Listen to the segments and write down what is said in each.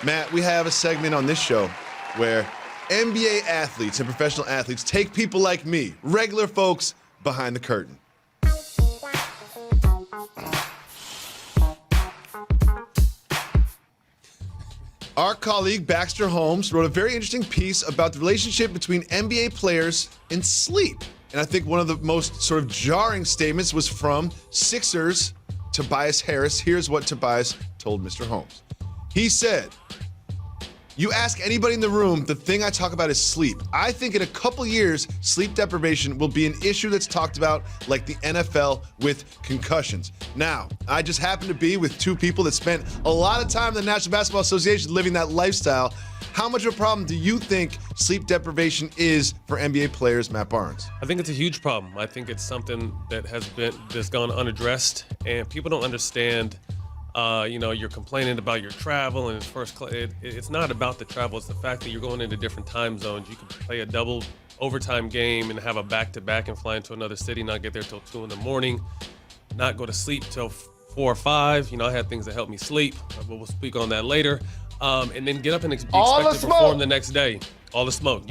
Matt, we have a segment on this show where NBA athletes and professional athletes take people like me, regular folks, behind the curtain. Our colleague Baxter Holmes wrote a very interesting piece about the relationship between NBA players and sleep. And I think one of the most sort of jarring statements was from Sixers Tobias Harris. Here's what Tobias told Mr. Holmes. He said, "You ask anybody in the room, the thing I talk about is sleep. I think in a couple years, sleep deprivation will be an issue that's talked about like the NFL with concussions." Now, I just happen to be with two people that spent a lot of time in the National Basketball Association living that lifestyle. How much of a problem do you think sleep deprivation is for NBA players, Matt Barnes? I think it's a huge problem. I think it's something that's gone unaddressed, and people don't understand. You're complaining about your travel and it's not about the travel. It's the fact that you're going into different time zones. You can play a double overtime game and have a back-to-back and fly into another city, not get there till 2 in the morning, not go to sleep till 4 or 5. I had things that helped me sleep, but we'll speak on that later. And then get up and expect to perform the next day. All the smoke,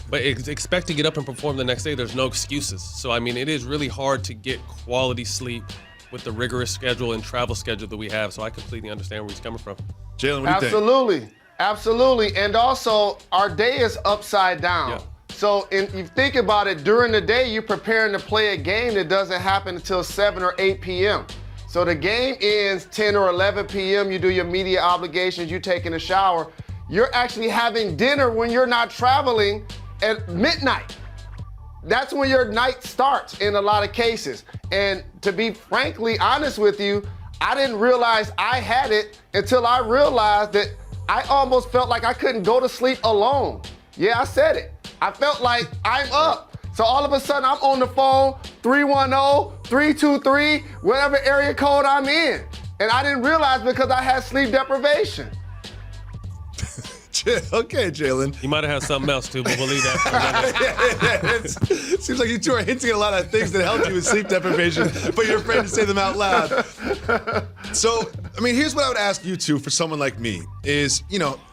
but expect to get up and perform the next day. There's no excuses. So, it is really hard to get quality sleep with the rigorous schedule and travel schedule that we have. So I completely understand where he's coming from. Jalen, what do you think? Absolutely. And also, our day is upside down. Yeah. So if you think about it, during the day, you're preparing to play a game that doesn't happen until 7 or 8 p.m. So the game ends 10 or 11 p.m. You do your media obligations, you're taking a shower. You're actually having dinner when you're not traveling at midnight. That's when your night starts in a lot of cases. And to be frankly honest with you, I didn't realize I had it until I realized that I almost felt like I couldn't go to sleep alone. Yeah, I said it. I felt like I'm up. So all of a sudden I'm on the phone, 310-323, whatever area code I'm in. And I didn't realize because I had sleep deprivation. Okay, Jalen. You might have had something else too, but we'll leave that for another. It seems like you two are hinting at a lot of things that help you with sleep deprivation, but you're afraid to say them out loud. So, here's what I would ask you two for someone like me is,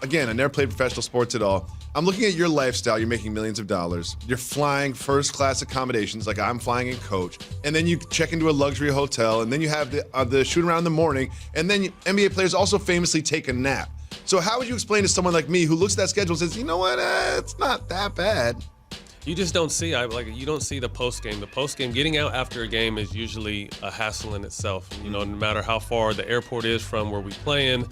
again, I never played professional sports at all. I'm looking at your lifestyle. You're making millions of dollars. You're flying first-class accommodations like I'm flying in coach. And then you check into a luxury hotel, and then you have the shoot around in the morning. And then NBA players also famously take a nap. So how would you explain to someone like me who looks at that schedule and says, you know what, it's not that bad? You just don't see, you don't see the post game. The post game, getting out after a game is usually a hassle in itself. No matter how far the airport is from where we play in,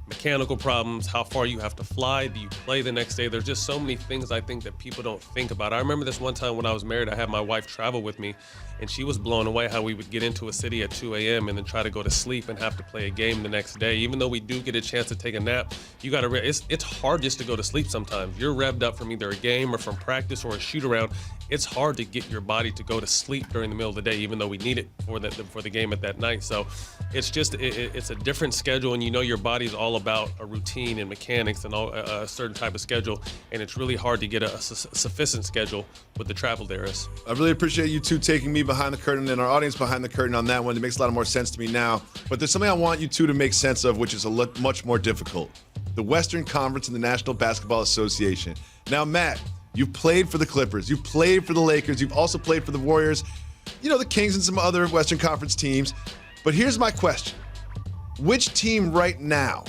mechanical problems, how far you have to fly, do you play the next day? There's just so many things I think that people don't think about. I remember this one time when I was married, I had my wife travel with me, and she was blown away how we would get into a city at 2 a.m. and then try to go to sleep and have to play a game the next day. Even though we do get a chance to take a nap, it's hard just to go to sleep sometimes. You're revved up from either a game or from practice or a shoot around. It's hard to get your body to go to sleep during the middle of the day, even though we need it for the game at that night. So it's just it's a different schedule, and your body's all about a routine and mechanics and a certain type of schedule, and it's really hard to get a sufficient schedule with the travel there is. I really appreciate you two taking me behind the curtain and our audience behind the curtain on that one. It makes a lot more sense to me now. But there's something I want you two to make sense of, which is much more difficult. The Western Conference and the National Basketball Association. Now, Matt, you've played for the Clippers. You've played for the Lakers. You've also played for the Warriors, the Kings and some other Western Conference teams. But here's my question. Which team right now,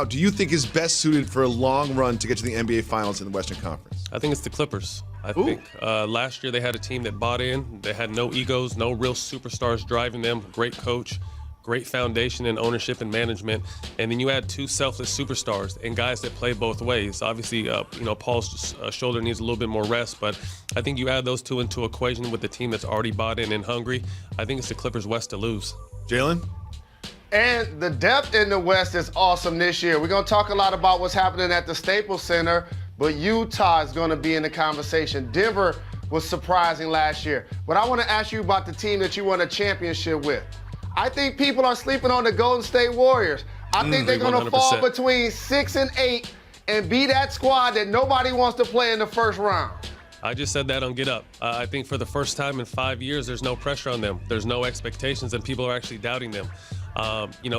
do you think is best suited for a long run to get to the NBA Finals in the Western Conference? I think it's the Clippers. I think last year they had a team that bought in. They had no egos, no real superstars driving them. Great coach, great foundation and ownership and management. And then you add two selfless superstars and guys that play both ways. Obviously, Paul's shoulder needs a little bit more rest, but I think you add those two into equation with the team that's already bought in and hungry. I think it's the Clippers West to lose. Jalen? And the depth in the West is awesome this year. We're going to talk a lot about what's happening at the Staples Center, but Utah is going to be in the conversation. Denver was surprising last year. But I want to ask you about the team that you won a championship with. I think people are sleeping on the Golden State Warriors. I think they're going to fall between 6 and 8 and be that squad that nobody wants to play in the first round. I just said that on Get Up. I think for the first time in 5 years, there's no pressure on them. There's no expectations, and people are actually doubting them.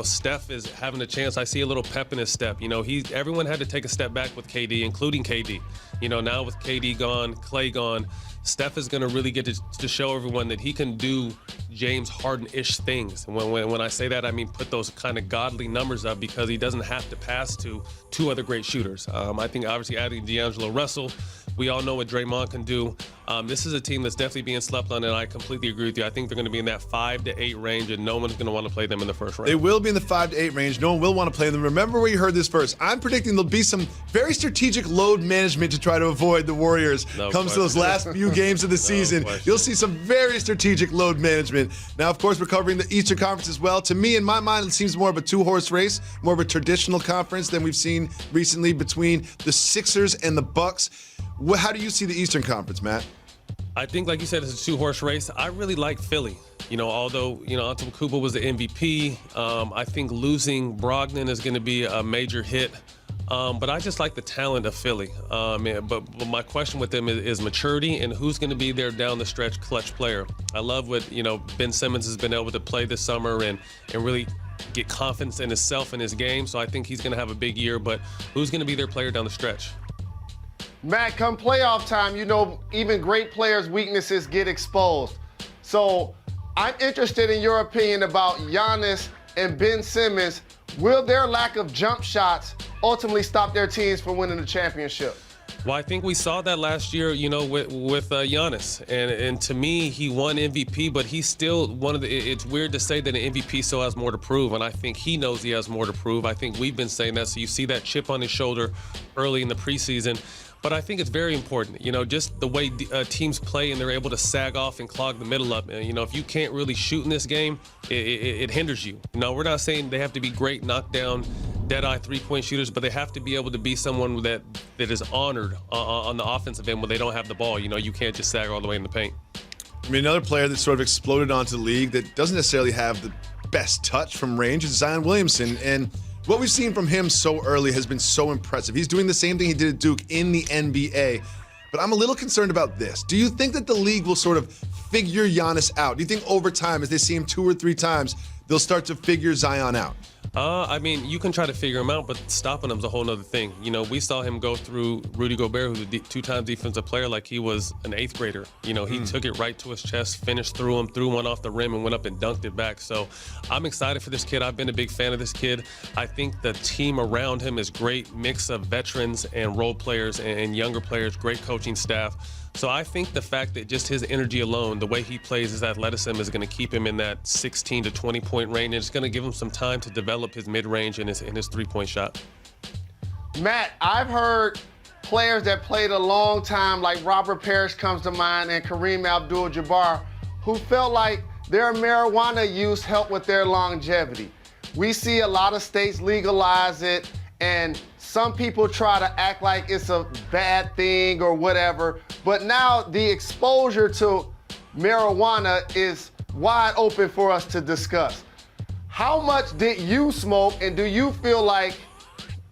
Steph is having a chance. I see a little pep in his step. Everyone had to take a step back with KD, including KD. Now with KD gone, Clay gone, Steph is going to really get to show everyone that he can do James Harden-ish things. And when I say that, I mean put those kind of godly numbers up, because he doesn't have to pass to two other great shooters. I think obviously adding D'Angelo Russell, we all know what Draymond can do. This is a team that's definitely being slept on, and I completely agree with you. I think they're going to be in that 5 to 8 range, and no one's going to want to play them in the first round. They will be in the 5 to 8 range. No one will want to play them. Remember where you heard this first. I'm predicting there'll be some very strategic load management to try to avoid the Warriors. Comes to those last few games of the season. You'll see some very strategic load management. Now, of course, we're covering the Eastern Conference as well. To me, in my mind, it seems more of a two-horse race, more of a traditional conference than we've seen recently between the Sixers and the Bucks. How do you see the Eastern Conference, Matt? I think, like you said, it's a two-horse race. I really like Philly. Although, Antetokounmpo was the MVP, I think losing Brogdon is going to be a major hit. But I just like the talent of Philly. But my question with them is maturity and who's going to be their down the stretch clutch player. I love what, Ben Simmons has been able to play this summer and really get confidence in himself and his game. So I think he's going to have a big year. But who's going to be their player down the stretch? Matt, come playoff time, even great players' weaknesses get exposed. So I'm interested in your opinion about Giannis and Ben Simmons. Will their lack of jump shots ultimately stop their teams from winning the championship? Well, I think we saw that last year, with Giannis. And to me, he won MVP, but he's still it's weird to say that an MVP still has more to prove. And I think he knows he has more to prove. I think we've been saying that. So you see that chip on his shoulder early in the preseason. But I think it's very important, just the way teams play and they're able to sag off and clog the middle up. If you can't really shoot in this game, it hinders you. We're not saying they have to be great knockdown, dead-eye three-point shooters, but they have to be able to be someone that is honored on the offensive end when they don't have the ball. You can't just sag all the way in the paint. Another player that sort of exploded onto the league that doesn't necessarily have the best touch from range is Zion Williamson. And what we've seen from him so early has been so impressive. He's doing the same thing he did at Duke in the NBA. But I'm a little concerned about this. Do you think that the league will sort of figure Giannis out? Do you think over time, as they see him 2 or 3 times, they'll start to figure Zion out? You can try to figure him out, but stopping him's a whole nother thing. We saw him go through Rudy Gobert, who's a 2-time defensive player, like he was an 8th grader. He took it right to his chest, finished through him, threw one off the rim, and went up and dunked it back. So I'm excited for this kid. I've been a big fan of this kid. I think the team around him is great, mix of veterans and role players and younger players, great coaching staff. So I think the fact that just his energy alone, the way he plays, his athleticism is going to keep him in that 16 to 20-point range, and it's going to give him some time to develop his mid-range and his three-point shot. Matt, I've heard players that played a long time, like Robert Parrish comes to mind and Kareem Abdul-Jabbar, who felt like their marijuana use helped with their longevity. We see a lot of states legalize it, and some people try to act like it's a bad thing or whatever, but now the exposure to marijuana is wide open for us to discuss. How much did you smoke, and do you feel like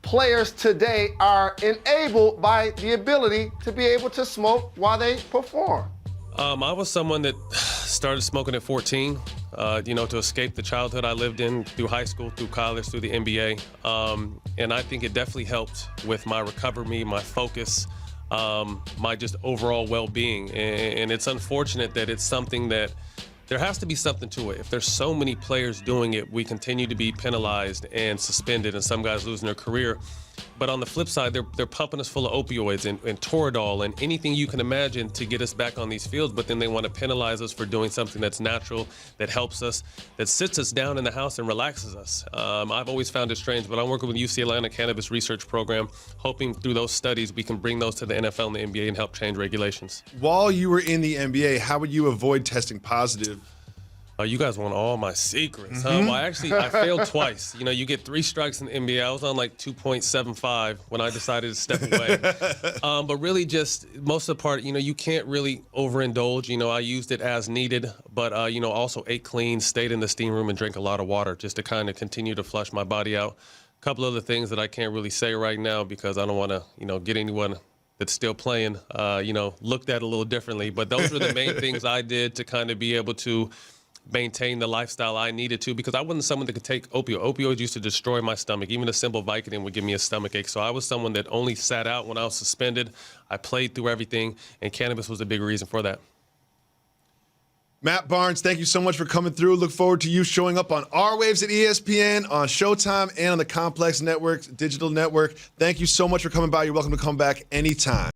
players today are enabled by the ability to be able to smoke while they perform? I was someone that started smoking at 14, to escape the childhood I lived in through high school, through college, through the NBA. And I think it definitely helped with my recovery, my focus, my just overall well-being. And it's unfortunate that it's something that there has to be something to it. If there's so many players doing it, we continue to be penalized and suspended, and some guys losing their career. But on the flip side, they're pumping us full of opioids and Toradol and anything you can imagine to get us back on these fields, but then they want to penalize us for doing something that's natural, that helps us, that sits us down in the house and relaxes us. I've always found it strange, but I'm working with the UCLA on a cannabis research program, hoping through those studies we can bring those to the NFL and the NBA and help change regulations. While you were in the NBA, how would you avoid testing positive? Oh, you guys want all my secrets, huh? Well, I failed twice. You get 3 strikes in the NBA. I was on like 2.75 when I decided to step away. But really just most of the part, you can't really overindulge. I used it as needed, but, also ate clean, stayed in the steam room and drank a lot of water just to kind of continue to flush my body out. A couple other things that I can't really say right now because I don't want to, get anyone that's still playing, looked at a little differently. But those were the main things I did to kind of be able to maintain the lifestyle I needed to, because I wasn't someone that could take opioids used to destroy my stomach. Even a simple Vicodin would give me a stomach ache. So I was someone that only sat out when I was suspended. I played through everything, and cannabis was a big reason for that. Matt Barnes, thank you so much for coming through. Look forward to you showing up on our waves at ESPN, on Showtime, and on the Complex Network, digital network. Thank you so much for coming by. You're welcome to come back anytime.